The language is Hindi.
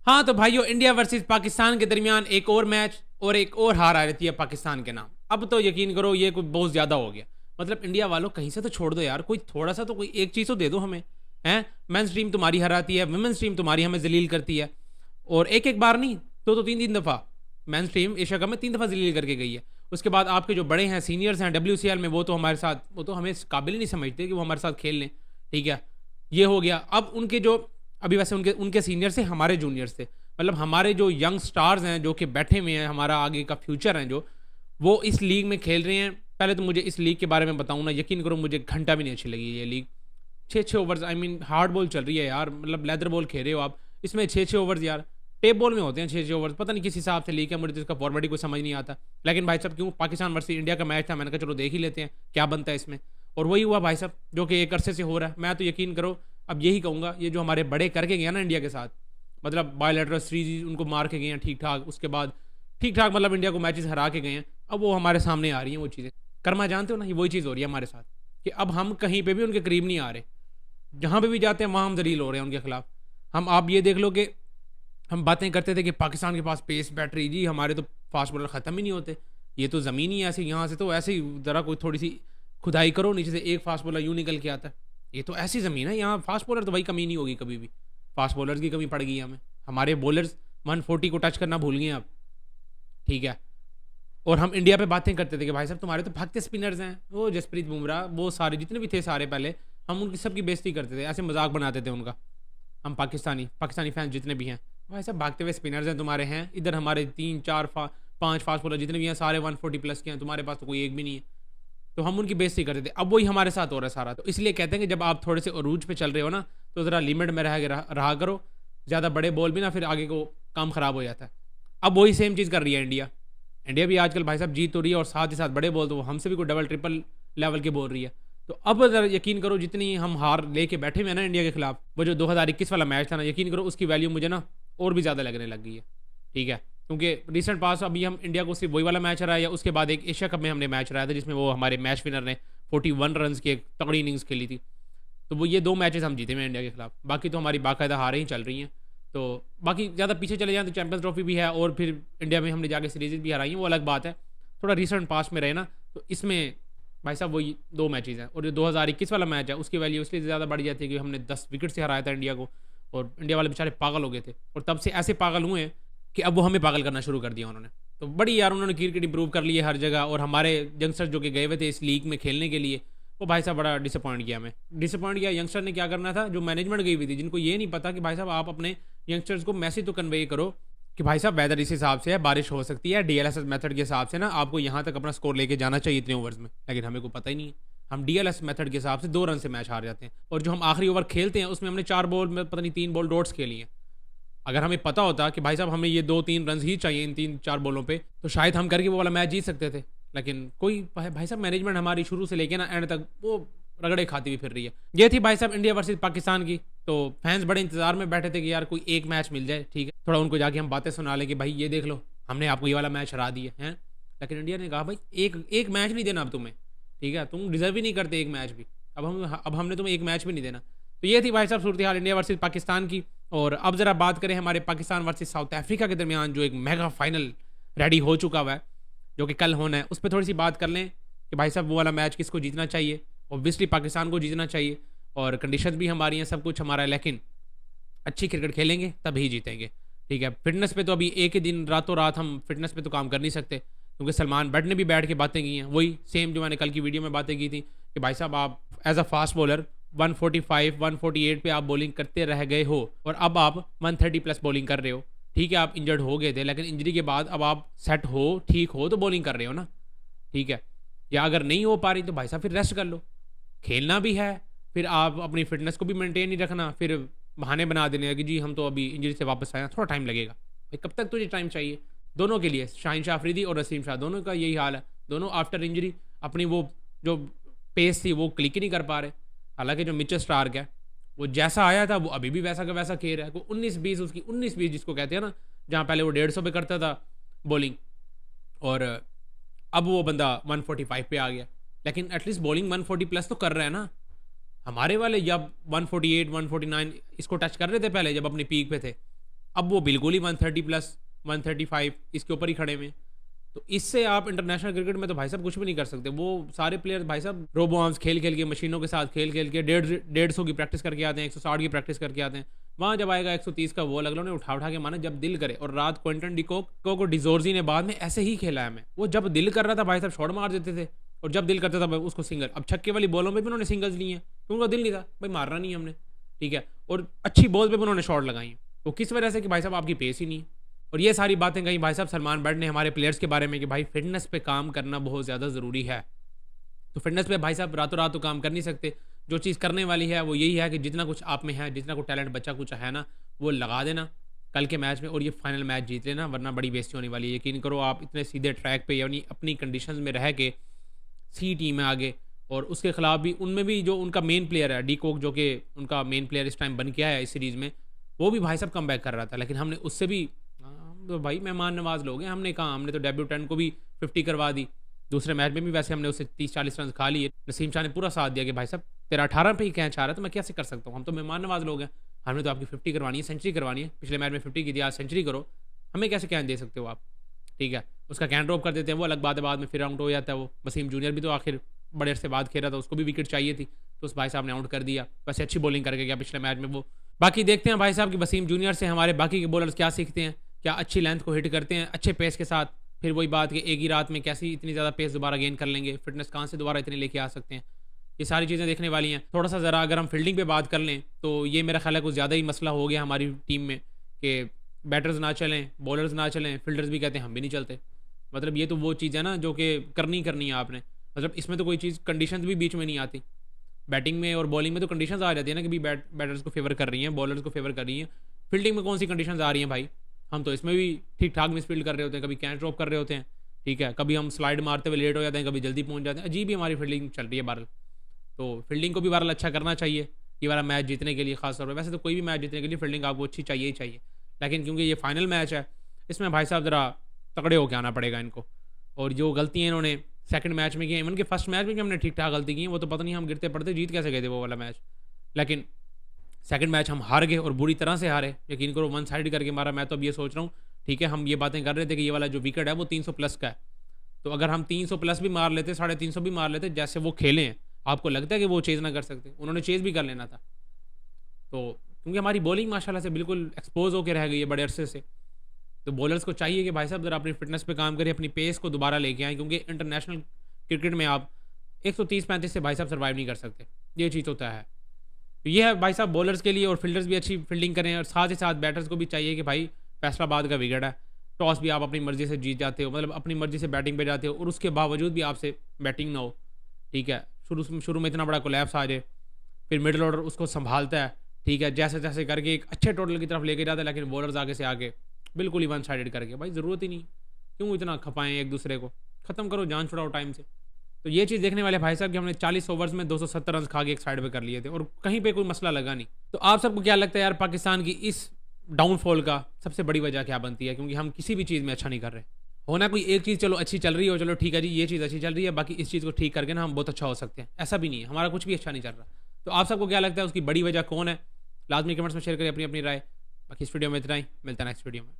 हाँ तो भाइयों, इंडिया वर्सेस पाकिस्तान के दरमियान एक और मैच और एक और हार आ रहती है पाकिस्तान के नाम। अब तो यकीन करो ये कुछ बहुत ज़्यादा हो गया। मतलब इंडिया वालों कहीं से तो छोड़ दो यार, कोई थोड़ा सा तो कोई एक चीज़ तो दे दो हमें। हैं, मेंस टीम तुम्हारी हराती है, वुमेंस टीम तुम्हारी हमें जलील करती है। और एक एक बार नहीं तो तीन तीन दफ़ा मेंस टीम एशिया कप में 3 दफ़ा जलील करके गई है। उसके बाद आपके जो बड़े हैं, सीनियर्स हैं WCL में, वो तो हमारे साथ, वो तो हमें काबिल ही नहीं समझते कि वो हमारे साथ खेल लें। ठीक है, ये हो गया। अब उनके जो अभी वैसे उनके उनके सीनियर से हमारे जूनियर से, मतलब हमारे जो यंग स्टार्स हैं जो कि बैठे हुए हैं, हमारा आगे का फ्यूचर है जो, वो इस लीग में खेल रहे हैं। पहले तो मुझे इस लीग के बारे में बताऊँ ना, यकीन करो मुझे घंटा भी नहीं अच्छी लगी ये league. 6-6 overs, I mean hard ball चल रही है यार, मतलब लेदर बॉल खेल रहे हो आप, इसमें 6-6 ओवर्स यार। टेप बॉल में होते हैं 6-6 ओवर्स, पता नहीं किस हिसाब से लीग है, मुझे तो इसका फॉर्मेट ही कुछ समझ नहीं आता। लेकिन भाई साहब क्यों, पाकिस्तान वर्सेस इंडिया का मैच था, मैंने कहा चलो देख ही लेते हैं क्या बनता है इसमें। और वही हुआ भाई साहब जो कि एक अरसे से हो रहा है। मैं तो यकीन करो अब यही कहूँगा, ये जो हमारे बड़े करके गए ना इंडिया के साथ, मतलब बायोलेटरल सीरीज उनको मार के गए हैं ठीक ठाक, उसके बाद ठीक ठाक मतलब इंडिया को मैचेस हरा के गए हैं, अब वो हमारे सामने आ रही हैं वो चीज़ें। कर्मा जानते हो ना, ये वही चीज़ हो रही है हमारे साथ कि अब हम कहीं पे भी उनके करीब नहीं आ रहे, जहाँ पे भी जाते हैं वहाँ हम दलील हो रहे हैं उनके खिलाफ। हम आप ये देख लो कि हम बातें करते थे कि पाकिस्तान के पास पेस बैटरी, जी हमारे तो फास्ट बॉलर ख़त्म ही नहीं होते, ये तो ज़मीन ही ऐसे, यहाँ से तो ऐसे ही ज़रा कोई थोड़ी सी खुदाई करो नीचे से एक फास्ट बॉलर यूँ निकल के आता है। ये तो ऐसी ज़मीन है, यहाँ फास्ट बॉलर तो भाई कमी नहीं होगी कभी भी। फास्ट बॉलर्स की कमी पड़ गई है हमें, हमारे बॉलर्स 140 को टच करना भूल गए अब। ठीक है, और हम इंडिया पे बातें करते थे कि भाई साहब तुम्हारे तो भागते स्पिनर्स हैं, वो जसप्रीत बुमराह, वो सारे जितने भी थे सारे, पहले हम उनकी सबकी बेइज्जती करते थे, ऐसे मजाक बनाते थे उनका। हम पाकिस्तानी फैंस जितने भी हैं, भाई साहब भागते हुए स्पिनर्स हैं तुम्हारे, हैं इधर हमारे 3 4 5 फास्ट बॉलर जितने भी हैं सारे 140 प्लस के हैं, तुम्हारे पास तो कोई एक भी नहीं है। तो हम उनकी बेइज्जती करते थे, अब वही हमारे साथ हो रहा है सारा। तो इसलिए कहते हैं कि जब आप थोड़े से अरूज पे चल रहे हो ना, तो ज़रा लिमिट में रहा करो, ज़्यादा बड़े बॉल भी ना, फिर आगे को काम ख़राब हो जाता है। अब वही सेम चीज़ कर रही है इंडिया। इंडिया भी आजकल भाई साहब जीत तो रही है, और साथ ही साथ बड़े बॉल तो वो हमसे भी कोई डबल ट्रिपल लेवल के बोल रही है। तो अब अगर यकीन करो जितनी हम हार लेके बैठे हुए हैं ना इंडिया के खिलाफ, वो जो 2021 वाला मैच था ना, यकीन करो उसकी वैल्यू मुझे ना और भी ज़्यादा लगने लग गई है। ठीक है, क्योंकि रिसेंट पास अभी हम इंडिया को सिर्फ वही वाला मैच हराया, या उसके बाद एक एशिया कप में हमने मैच हराया था जिसमें वो हमारे मैच विनर ने 41 रन की एक तगड़ी इनिंग्स खेली थी। तो वो ये 2 मैचेस हम जीते हुए इंडिया के खिलाफ, बाकी तो हमारी बाकायदा हारें ही चल रही हैं। तो बाकी ज़्यादा पीछे चले जाएँ तो चैंपियंस ट्रॉफी भी है, और फिर इंडिया में हमने जाके सीरीज भी हराई हैं, वो अलग बात है। थोड़ा रिसेंट पास में रहे ना, तो इसमें भाई साहब वही 2 मैचेस हैं। और जो 2021 वाला मैच है उसकी वैल्यू इसलिए ज़्यादा बढ़ जाती है कि हमने 10 विकेट से हराया था इंडिया को, और इंडिया वाले बेचारे पागल हो गए थे, और तब से ऐसे पागल हुए हैं कि अब वो हमें पागल करना शुरू कर दिया उन्होंने। तो बड़ी यार उन्होंने क्रिकेट इंप्रूव कर ली है हर जगह, और हमारे यंगस्टर्स जो कि गए हुए थे इस लीग में खेलने के लिए, वो भाई साहब बड़ा डिसअपॉइंट किया हमें। डिसअपॉइंट किया यंगस्टर ने, क्या करना था, जो मैनेजमेंट गई हुई थी, जिनको ये नहीं पता कि भाई साहब आप अपने यंगस्टर्स को मैसेज तो कन्वे करो कि भाई साहब वेदर इस हिसाब से है, बारिश हो सकती है, DLSS मेथड के हिसाब से ना आपको यहाँ तक अपना स्कोर लेके जाना चाहिए इतने ओवर्स में। लेकिन हमें को पता ही नहीं है, हम DLS मेथड के हिसाब से 2 रन से मैच हार जाते हैं, और जो हम आखिरी ओवर खेलते हैं उसमें हमने 4 बॉल में पता नहीं 3 बॉल डॉट्स खेली हैं। अगर हमें पता होता कि भाई साहब हमें ये 2-3 रन ही चाहिए इन 3-4 बॉलों पे, तो शायद हम करके वो वाला मैच जीत सकते थे। लेकिन कोई भाई साहब मैनेजमेंट हमारी शुरू से लेके ना एंड तक वो रगड़े खाती हुई फिर रही है। ये थी भाई साहब इंडिया वर्सेस पाकिस्तान की। तो फैंस बड़े इंतजार में बैठे थे कि यार कोई एक मैच मिल जाए, ठीक है, थोड़ा उनको जाके हम बातें सुना लें कि भाई ये देख लो हमने आपको ये वाला मैच हरा दिया है। लेकिन इंडिया ने कहा भाई एक एक मैच नहीं देना अब तुम्हें, ठीक है, तुम डिजर्व ही नहीं करते एक मैच भी, अब हमने तुम्हें एक मैच भी नहीं देना। तो ये थी भाई साहब सूरत हाल इंडिया वर्सेस पाकिस्तान की। और अब ज़रा बात करें हमारे पाकिस्तान वर्सेस साउथ अफ्रीका के दरमियान जो एक मेगा फाइनल रेडी हो चुका हुआ है, जो कि कल होना है, उस पर थोड़ी सी बात कर लें कि भाई साहब वो वाला मैच किसको जीतना चाहिए। ऑब्वियसली पाकिस्तान को जीतना चाहिए, और कंडीशन भी हमारी हैं, सब कुछ हमारा है, लेकिन अच्छी क्रिकेट खेलेंगे तभी जीतेंगे। ठीक है, फिटनेस पे तो अभी एक ही दिन रातों रात हम फिटनेस पे तो काम कर नहीं सकते, क्योंकि सलमान बट ने भी बैठ के बातें की हैं, वही सेम जो मैंने कल की वीडियो में बातें की थी कि भाई साहब आप एज अ फास्ट बॉलर 145 148 पे आप बॉलिंग करते रह गए हो, और अब आप 130 प्लस बॉलिंग कर रहे हो। ठीक है, आप इंजर्ड हो गए थे, लेकिन इंजरी के बाद अब आप सेट हो, ठीक हो, तो बॉलिंग कर रहे हो ना। ठीक है, या अगर नहीं हो पा रही तो भाई साहब फिर रेस्ट कर लो, खेलना भी है, फिर आप अपनी फिटनेस को भी मेंटेन नहीं रखना, फिर बहाने बना देने कि जी हम तो अभी इंजरी से वापस आए हैं, थोड़ा टाइम लगेगा। भाई कब तक तुझे टाइम चाहिए? दोनों के लिए, शाहीन शाह अफरीदी और नसीम शाह, दोनों का यही हाल है। दोनों आफ्टर इंजरी अपनी वो जो पेस थी वो क्लिक ही नहीं कर पा रहे। हालांकि जो मिचेल स्टार्क है वो जैसा आया था वो अभी भी वैसा का वैसा खेल रहा है। वो 19-20 उसकी 19-20 जिसको कहते हैं ना, जहाँ पहले वो 150 पे करता था बॉलिंग, और अब वो बंदा 145 पे आ गया। लेकिन एटलीस्ट बॉलिंग 140 प्लस तो कर रहा है ना। हमारे वाले जब 148 149 इसको टच कर रहे थे पहले जब अपनी पीक पे थे, अब वो बिल्कुल ही 130 प्लस 135 इसके ऊपर ही खड़े हुए। तो इससे आप इंटरनेशनल क्रिकेट में तो भाई साहब कुछ भी नहीं कर सकते। वो सारे प्लेयर भाई साहब रोबो आर्म्स खेल खेल के, मशीनों के साथ खेल खेल के 150 की प्रैक्टिस करके आते हैं, 160 की प्रैक्टिस करके आते हैं। वहाँ जब आएगा 130 का वो अगलों ने उठा उठा के माना जब दिल करे। और रात क्विंटन डिकॉक को डिजोर्जी ने बाद में ऐसे ही खेला है। मैं वो जब दिल कर रहा था भाई साहब शॉट मार देते थे, और जब दिल करता था उसको सिंगल। अब छक्के वाली बॉलों में भी उन्होंने सिंगल्स लिए हैं क्योंकि उनका दिल नहीं था, भाई मारना नहीं हमने, ठीक है। और अच्छी बॉल पे भी उन्होंने शॉट लगाई हैं। तो किस वजह से कि भाई साहब आपकी पेस ही नहीं है। और ये सारी बातें कहीं भाई साहब सलमान बट ने हमारे प्लेयर्स के बारे में कि भाई फिटनेस पे काम करना बहुत ज़्यादा ज़रूरी है। तो फिटनेस पे भाई साहब रातों रात तो काम कर नहीं सकते। जो चीज़ करने वाली है वो यही है कि जितना कुछ आप में है, जितना कुछ टैलेंट बच्चा कुछ है ना, वो लगा देना कल के मैच में और ये फाइनल मैच जीत लेना, वरना बड़ी बेइज्जती होने वाली है। यकीन करो आप इतने सीधे ट्रैक पे यानी अपनी कंडीशंस में रह के सी टीम है आगे, और उसके खिलाफ भी उनमें भी जो उनका मेन प्लेयर है डी कोक, जो कि उनका मेन प्लेयर इस टाइम बन के आया है इस सीरीज़ में, वो भी भाई साहब कम बैक कर रहा था। लेकिन हमने उससे भी तो भाई मेहमान नवाज लोग हैं। हमने कहा हमने तो डेब्यूटेंट को भी 50 करवा दी। दूसरे मैच में भी वैसे हमने उससे 30-40 रन खा लिए। नसीम शाह ने पूरा साथ दिया कि भाई साहब तेरा 18 पे ही कैच आ रहा है तो मैं कैसे कर सकता हूँ, हम तो मेहमान नवाज लोग हैं, हमने तो आपकी 50 करवानी है, सेंचुरी करवानी है। पिछले मैच में 50 की थी, आज सेंचुरी करो, हमें कैसे कैच दे सकते हो आप, ठीक है। उसका कैन ड्रॉप कर देते हैं, वो अलग बात है, बाद में फिर आउट हो जाता है। वो वसीम जूनियर भी तो आखिर बड़े अरसे बाद खेला था, उसको भी विकेट चाहिए थी, तो उस भाई साहब ने आउट कर दिया। वैसे अच्छी बॉलिंग करके गया पिछले मैच में वो। बाकी देखते हैं भाई साहब कि वसीम जूनियर से हमारे बाकी के बॉलर्स क्या सीखते हैं, क्या अच्छी लेंथ को हिट करते हैं अच्छे पेस के साथ। फिर वही बात कि एक ही रात में कैसी इतनी ज़्यादा पेस दोबारा गेन कर लेंगे, फिटनेस कहाँ से दोबारा इतने लेके आ सकते हैं, ये सारी चीज़ें देखने वाली हैं। थोड़ा सा ज़रा अगर हम फील्डिंग पे बात कर लें तो ये मेरा ख्याल है कुछ ज़्यादा ही मसला हो गया हमारी टीम में कि बैटर्स ना चलें, बॉलर्स ना चलें, फील्डर्स भी कहते हैं हम भी नहीं चलते। मतलब ये तो वो चीज़ है ना जो कि करनी करनी है आपने। मतलब इसमें तो कोई चीज़ कंडीशंस भी बीच में नहीं आती। बैटिंग में और बॉलिंग में तो कंडीशंस आ जाती है ना कि भी बैटर्स को फेवर कर रही हैं, बॉलर्स को फेवर कर रही हैं। फील्डिंग में कौन सी कंडीशंस आ रही हैं भाई, हम तो इसमें भी ठीक ठाक मिस फील्ड कर रहे होते हैं, कभी कैच ड्रॉप कर रहे होते हैं, ठीक है, कभी हम स्लाइड मारते हुए लेट हो जाते हैं, कभी जल्दी पहुंच जाते हैं। अजीब ही हमारी फील्डिंग चल रही है बहरहाल। तो फील्डिंग को भी बहरहाल अच्छा करना चाहिए ये वाला मैच जीतने के लिए, खासतौर पर। वैसे तो कोई भी मैच जीतने के लिए फील्डिंग आपको अच्छी चाहिए ही चाहिए, लेकिन क्योंकि ये फाइनल मैच है इसमें भाई साहब ज़रा तगड़े होकर आना पड़ेगा इनको। और जो गलतियाँ इन्होंने सेकंड मैच में की, इवन के फर्स्ट मैच में भी हमने ठीक ठाक गलती की, वो तो पता नहीं हम गिरते पड़ते जीत कैसे गए थे वो वाला मैच। लेकिन सेकंड मैच हम हार गए और बुरी तरह से हारे, यकीन करो, वन साइड करके मारा। मैं तो अब ये सोच रहा हूँ, ठीक है, हम ये बातें कर रहे थे कि ये वाला जो विकेट है वो 300 प्लस का है, तो अगर हम 300 प्लस भी मार लेते, 350 भी मार लेते, जैसे वो खेले हैं, आपको लगता है कि वो चेज़ ना कर सकते? उन्होंने चेज़ भी कर लेना था। तो क्योंकि हमारी बॉलिंग माशाल्लाह से बिल्कुल एक्सपोज होकर रह गई है बड़े अरसे से, तो बॉलर्स को चाहिए कि भाई साहब ज़रा अपनी फिटनेस पे काम करें, अपनी पेस को दोबारा लेके आएँ, क्योंकि इंटरनेशनल क्रिकेट में आप 130-135 से भाई साहब सर्वाइव नहीं कर सकते, ये चीज़ होता है। तो ये है भाई साहब बॉलर्स के लिए, और फील्डर्स भी अच्छी फील्डिंग करें, और साथ ही साथ बैटर्स को भी चाहिए कि भाई फैसलाबाद का विकेट है, टॉस भी आप अपनी मर्जी से जीत जाते हो, मतलब अपनी मर्जी से बैटिंग पे जाते हो, और उसके बावजूद भी आपसे बैटिंग ना हो, ठीक है। शुरू में इतना बड़ा कोलैप्स आ जाए, फिर मिडिल ऑर्डर उसको संभालता है, ठीक है, जैसे जैसे करके एक अच्छे टोटल की तरफ लेके जाता है, लेकिन बॉलर्स आगे से आगे बिल्कुल ही वन साइडेड करके, भाई ज़रूरत ही नहीं, क्यों इतना खपाएं एक दूसरे को, ख़त्म करो, जान छुड़ाओ टाइम से। तो ये चीज़ देखने वाले भाई साहब कि हमने 40 ओवर्स में 270 रन खा के एक साइड पे कर लिए थे और कहीं पे कोई मसला लगा नहीं। तो आप सबको क्या लगता है यार, पाकिस्तान की इस डाउनफॉल का सबसे बड़ी वजह क्या बनती है? क्योंकि हम किसी भी चीज़ में अच्छा नहीं कर रहे। होना कोई एक चीज़ चलो अच्छी चल रही हो, चलो ठीक है जी ये चीज़ अच्छी चल रही है, बाकी इस चीज़ को ठीक करके ना हम बहुत अच्छा हो सकते हैं, ऐसा भी नहीं है, हमारा कुछ भी अच्छा नहीं चल रहा। तो आप सबको क्या लगता है उसकी बड़ी वजह कौन है? लाजमी कमेंट्स में शेयर करें अपनी अपनी राय। बाकी इस वीडियो में इतना ही, मिलता है नेक्स्ट वीडियो में।